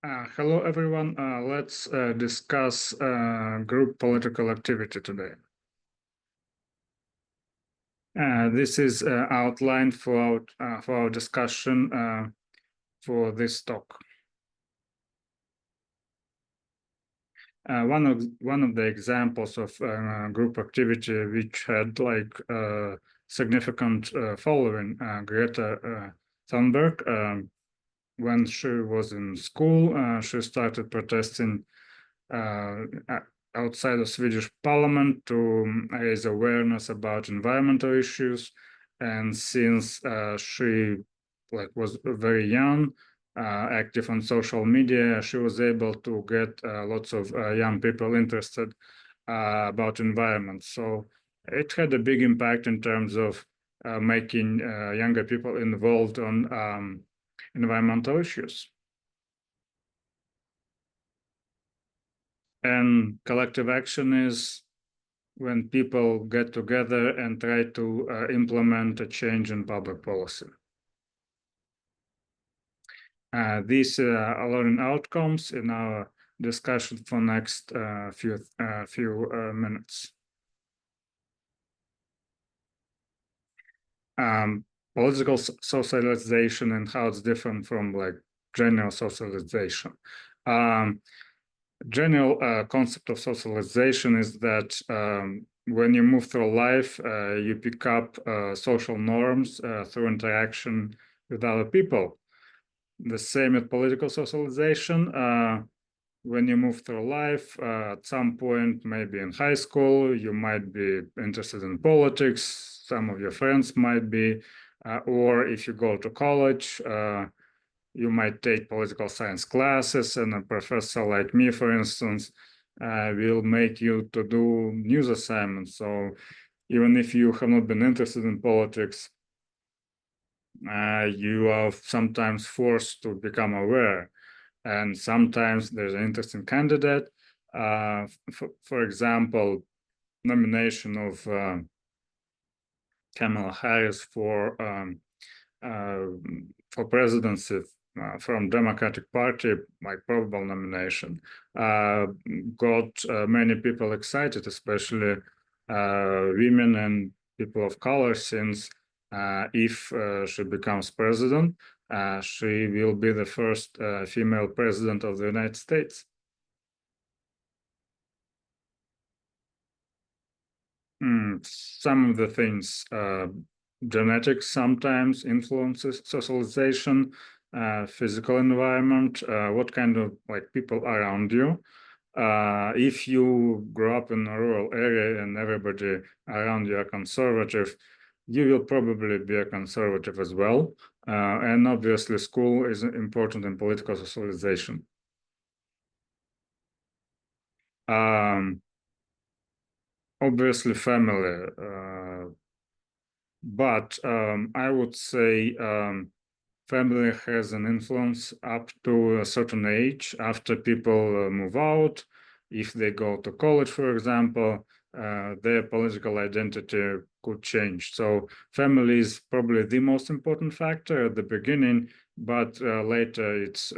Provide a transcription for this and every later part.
Hello, everyone. Let's discuss group political activity today. This is outlined for our discussion for this talk. One of the examples of group activity which had like significant following, Greta Thunberg. When she was in school, she started protesting outside of Swedish Parliament to raise awareness about environmental issues. And since she was very young, active on social media, she was able to get lots of young people interested about environment. So it had a big impact in terms of making younger people involved on environmental issues. And collective action is when people get together and try to implement a change in public policy. These are learning outcomes in our discussion for next few minutes. Political socialization and how it's different from like general socialization. General concept of socialization is that when you move through life, you pick up social norms through interaction with other people. The same with political socialization. When you move through life, at some point, maybe in high school, you might be interested in politics. Some of your friends might be, or if you go to college, you might take political science classes, and a professor like me, for instance, will make you to do news assignments. So even if you have not been interested in politics, you are sometimes forced to become aware. And sometimes there's an interesting candidate. For example, nomination of Kamala Harris for presidency from Democratic Party, like probable nomination, got many people excited, especially women and people of color, since if she becomes president, she will be the first female president of the United States. Some of the things, genetics sometimes influences socialization, physical environment, what kind of like people around you. If you grow up in a rural area and everybody around you are conservative, you will probably be a conservative as well. And obviously school is important in political socialization. Obviously family, but I would say family has an influence up to a certain age. After people move out, if they go to college, for example, their political identity could change. So family is probably the most important factor at the beginning, but later its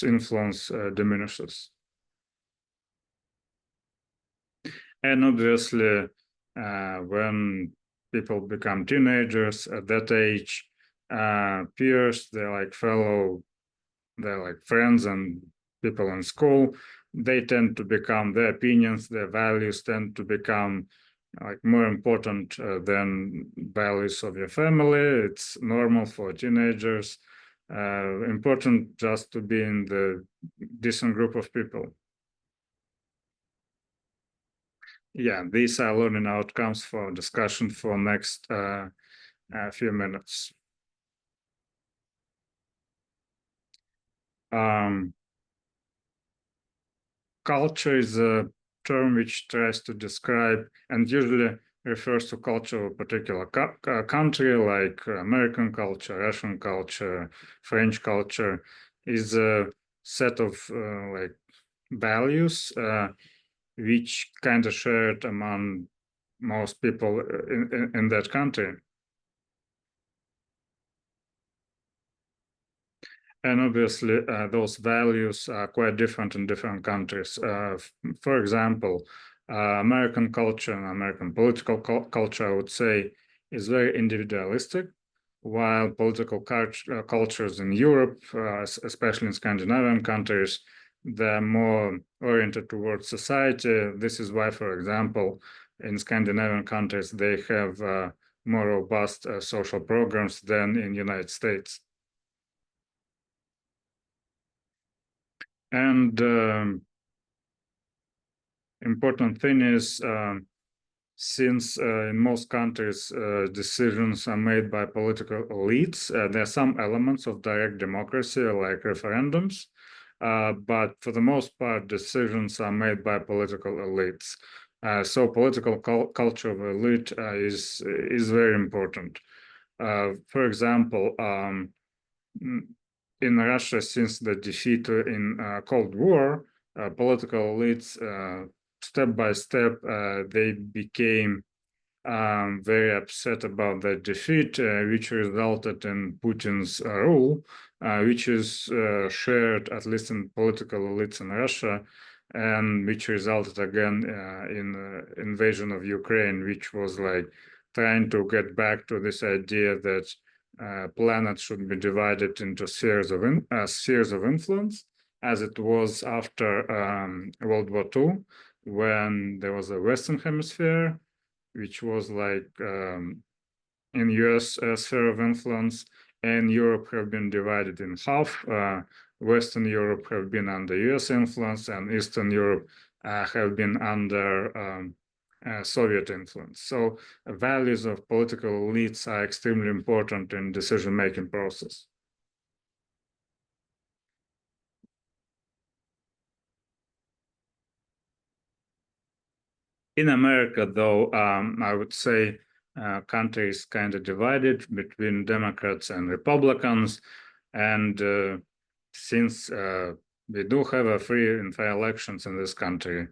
influence diminishes. And obviously, when people become teenagers at that age, peers, they're like friends and people in school, they tend to become, their opinions, their values tend to become like more important than values of your family. It's normal for teenagers. Important just to be in the decent group of people. Yeah, these are learning outcomes for discussion for next few minutes. Culture is a term which tries to describe and usually refers to culture of a particular country, like American culture, Russian culture, French culture, is a set of like values which kind of shared among most people in that country. And obviously, those values are quite different in different countries. For example, American culture and American political culture, I would say, is very individualistic, while political cultures in Europe, especially in Scandinavian countries, they're more oriented towards society. This is why, for example, in Scandinavian countries, they have more robust social programs than in United States. And important thing is, since in most countries decisions are made by political elites, there are some elements of direct democracy like referendums, but for the most part, decisions are made by political elites. So political culture of elite is very important. For example, in Russia, since the defeat in Cold War, political elites, step by step, they became very upset about the defeat, which resulted in Putin's rule, which is shared, at least in political elites in Russia, and which resulted again in invasion of Ukraine, which was like trying to get back to this idea that planet should be divided into spheres of influence, as it was after World War II, when there was a Western Hemisphere, which was like in US sphere of influence, and Europe have been divided in half. Western Europe have been under US influence, and Eastern Europe have been under Soviet influence. So values of political elites are extremely important in decision-making process. In America, though, I would say country is kind of divided between Democrats and Republicans. And since we do have a free and fair elections in this country,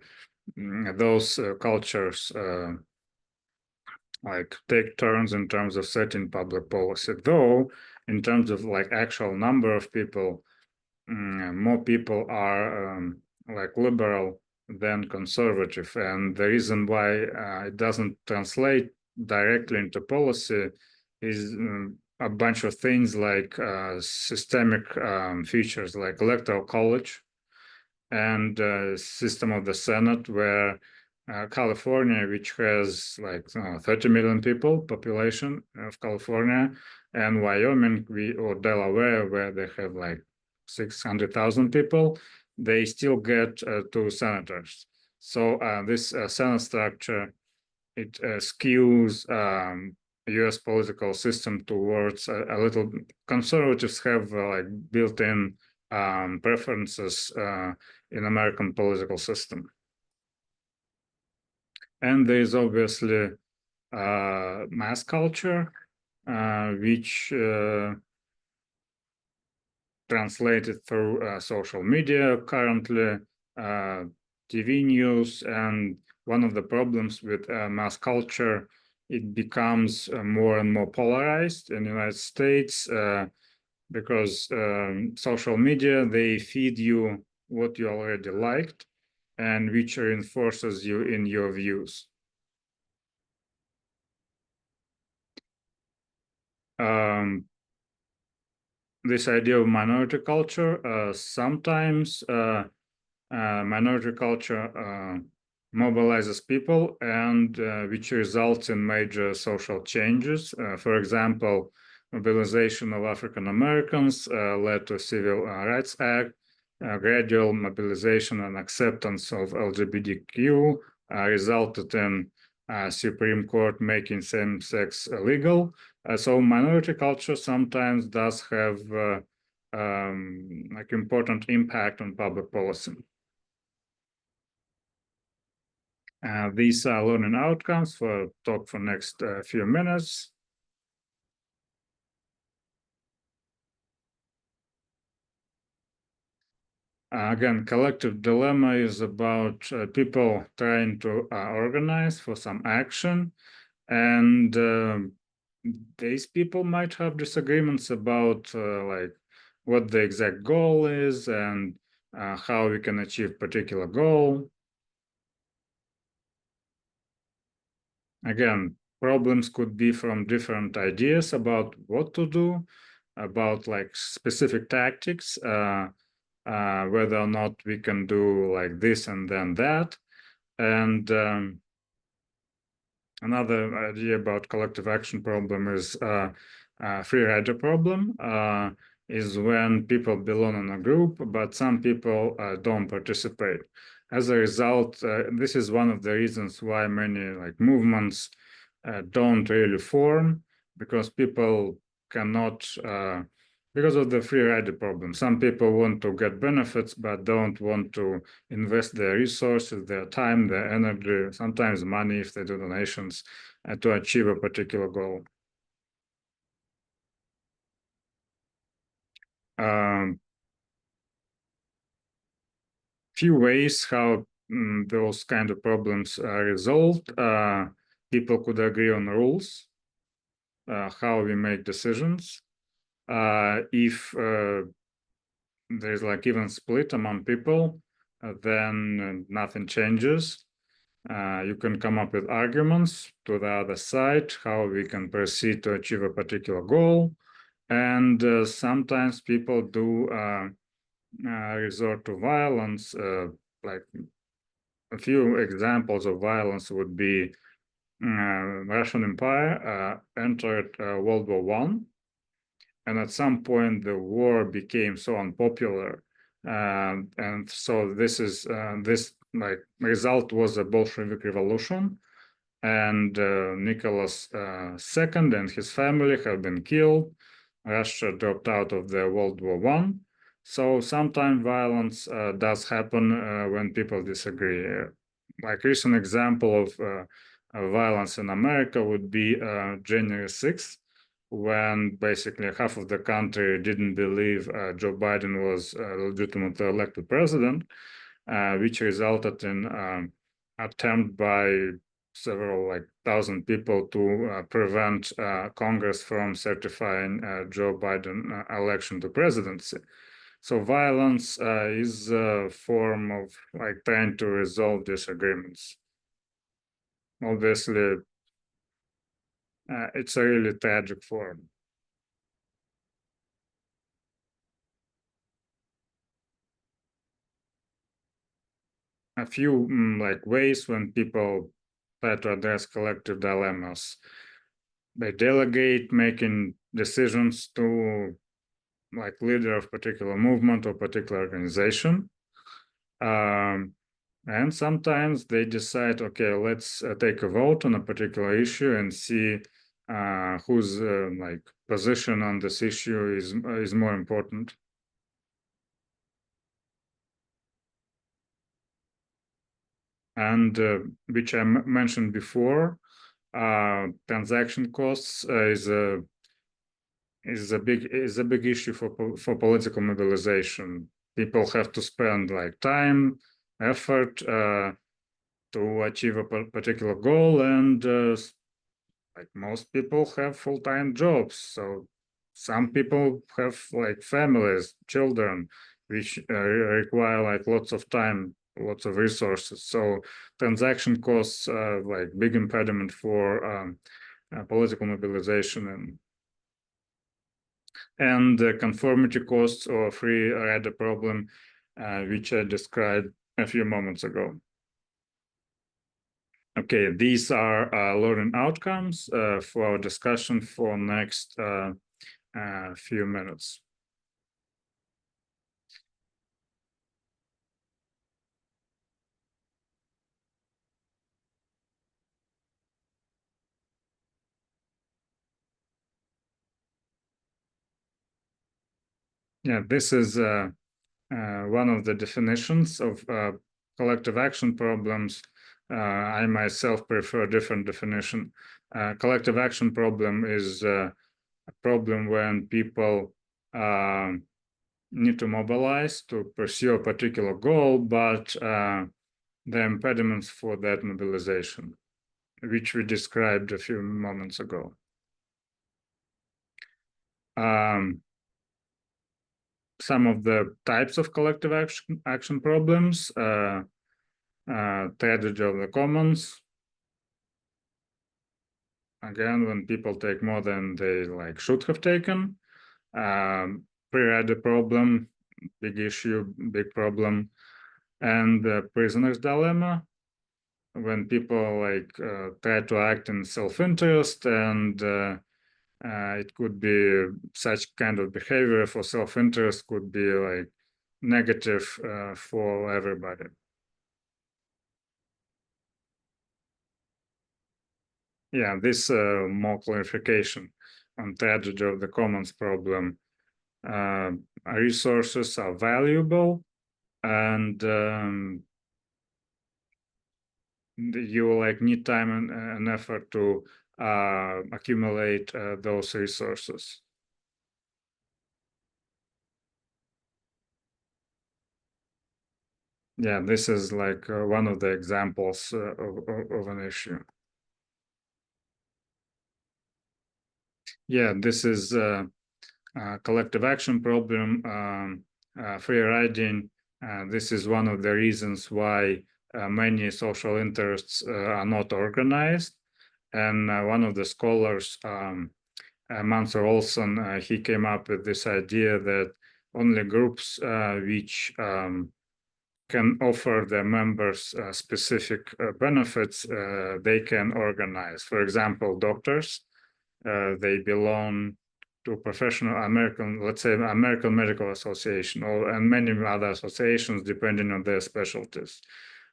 those cultures like take turns in terms of setting public policy. Though, in terms of like actual number of people, more people are like liberal than conservative. And the reason why it doesn't translate directly into policy is a bunch of things like systemic features like electoral college and system of the Senate, where California, which has like 30 million people population of California, and Wyoming or Delaware, where they have like 600,000 people, they still get two senators. So this Senate structure, it skews U.S. political system towards a little. Conservatives have like built-in preferences in American political system, and there is obviously mass culture, which translated through social media currently, TV news, and one of the problems with mass culture, it becomes more and more polarized in the United States because social media, they feed you what you already liked and which reinforces you in your views. This idea of minority culture, sometimes minority culture mobilizes people and which results in major social changes. For example, mobilization of African Americans led to Civil Rights Act, gradual mobilization and acceptance of LGBTQ resulted in Supreme Court making same-sex illegal. So minority culture sometimes does have like important impact on public policy. These are learning outcomes for talk for next few minutes. Again, collective dilemma is about people trying to organize for some action, and these people might have disagreements about like what the exact goal is and how we can achieve particular goal. Again, problems could be from different ideas about what to do, about like specific tactics, whether or not we can do like this and then that. And another idea about collective action problem is free rider problem, is when people belong in a group, but some people don't participate. As a result, this is one of the reasons why many like movements don't really form, because people cannot, because of the free rider problem. Some people want to get benefits, but don't want to invest their resources, their time, their energy, sometimes money if they do donations, to achieve a particular goal. Few ways how those kind of problems are resolved. People could agree on rules, how we make decisions. If there's like even split among people, then nothing changes. You can come up with arguments to the other side, how we can proceed to achieve a particular goal. And sometimes people do resort to violence. Like a few examples of violence would be Russian Empire entered World War One, and at some point the war became so unpopular, and so this like result was a Bolshevik revolution, and Nicholas II and his family have been killed. Russia dropped out of the World War One. So sometimes violence does happen when people disagree. Like recent example of violence in America would be January 6th, when basically half of the country didn't believe Joe Biden was legitimately elected president, which resulted in attempt by several like thousand people to prevent Congress from certifying Joe Biden election to presidency. So violence is a form of like trying to resolve disagreements. Obviously, it's a really tragic form. A few like ways when people try to address collective dilemmas. They delegate making decisions to like leader of particular movement or particular organization. And sometimes they decide, okay, let's take a vote on a particular issue and see whose like position on this issue is more important. And which I mentioned before, transaction costs is a big issue for political mobilization. People have to spend like time, effort to achieve a particular goal, and like most people have full-time jobs. So some people have like families, children, which require like lots of time, lots of resources. So transaction costs are like big impediment for political mobilization, and the conformity costs or free rider problem, which I described a few moments ago. Okay, these are learning outcomes for our discussion for next few minutes. Yeah, this is one of the definitions of collective action problems. I myself prefer different definition. Collective action problem is a problem when people need to mobilize to pursue a particular goal, but the impediments for that mobilization, which we described a few moments ago. some of the types of collective action problems, tragedy of the commons. Again, when people take more than they should have taken. Pre-ready problem, big issue, big problem. And the prisoner's dilemma, when people try to act in self-interest, and it could be such kind of behavior for self-interest could be negative for everybody. Yeah, this more clarification on tragedy of the commons problem. Resources are valuable, and you need time and effort to accumulate those resources. Yeah, this is one of the examples of an issue. Yeah, this is a collective action problem, free riding. This is one of the reasons why many social interests are not organized. And one of the scholars, Mansur Olson, he came up with this idea that only groups which can offer their members specific benefits, they can organize. For example, doctors, they belong to professional American, let's say American Medical Association, and many other associations depending on their specialties.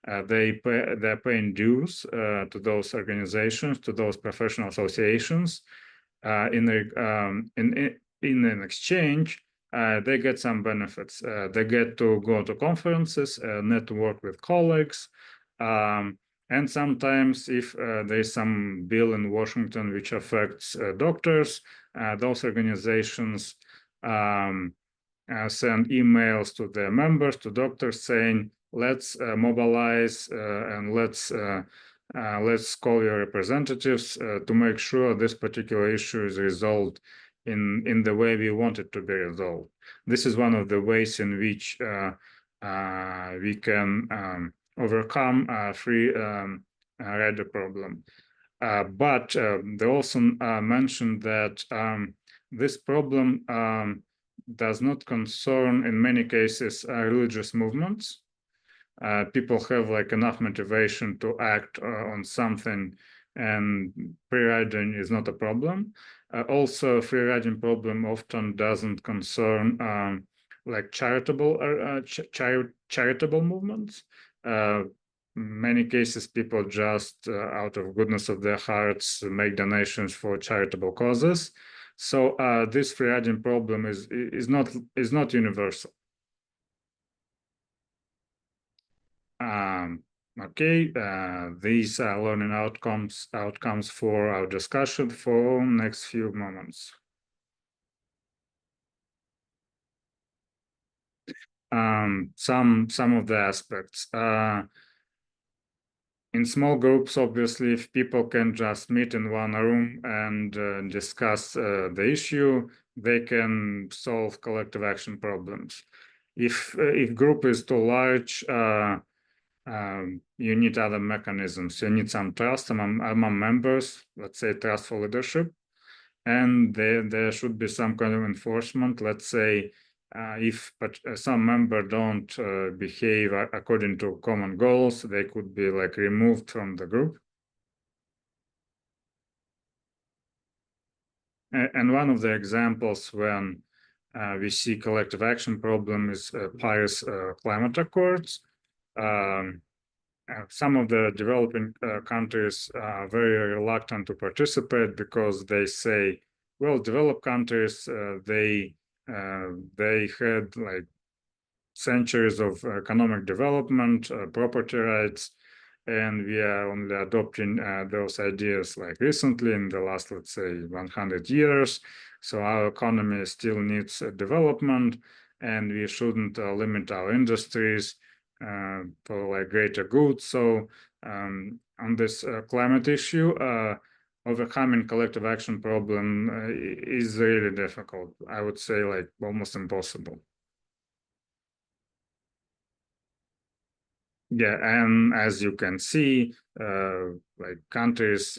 They're paying dues to those organizations, to those professional associations. In an exchange, they get some benefits. They get to go to conferences, network with colleagues, and sometimes if there is some bill in Washington which affects doctors, those organizations send emails to their members, to doctors, saying, let's mobilize and let's call your representatives to make sure this particular issue is resolved in the way we want it to be resolved. This is one of the ways in which we can overcome free rider problem. But they also mentioned that this problem does not concern, in many cases, religious movements. People have enough motivation to act on something, and free riding is not a problem. Also, free riding problem often doesn't concern charitable charitable movements. Many cases, people just out of goodness of their hearts make donations for charitable causes. So this free riding problem is not universal. Okay, these are learning outcomes for our discussion for next few moments. Some of the aspects. In small groups, obviously, if people can just meet in one room and discuss the issue, they can solve collective action problems. If group is too large, you need other mechanisms. You need some trust among members, let's say trustful leadership, and there should be some kind of enforcement. Let's say if some member don't behave according to common goals, they could be removed from the group. And one of the examples when we see collective action problem is Paris Climate Accords. Some of the developing countries are very reluctant to participate because they say, well, developed countries, they had centuries of economic development, property rights, and we are only adopting those ideas recently in the last, let's say, 100 years. So our economy still needs development, and we shouldn't limit our industries for greater good. So on this climate issue, overcoming collective action problem is really difficult. I would say almost impossible. Yeah, and as you can see, like countries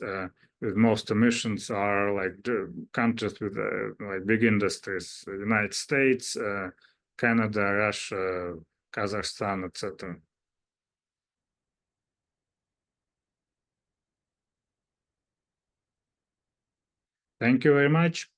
with most emissions are like the countries with like big industries: the United States, Canada, Russia, Kazakhstan, etc. Thank you very much.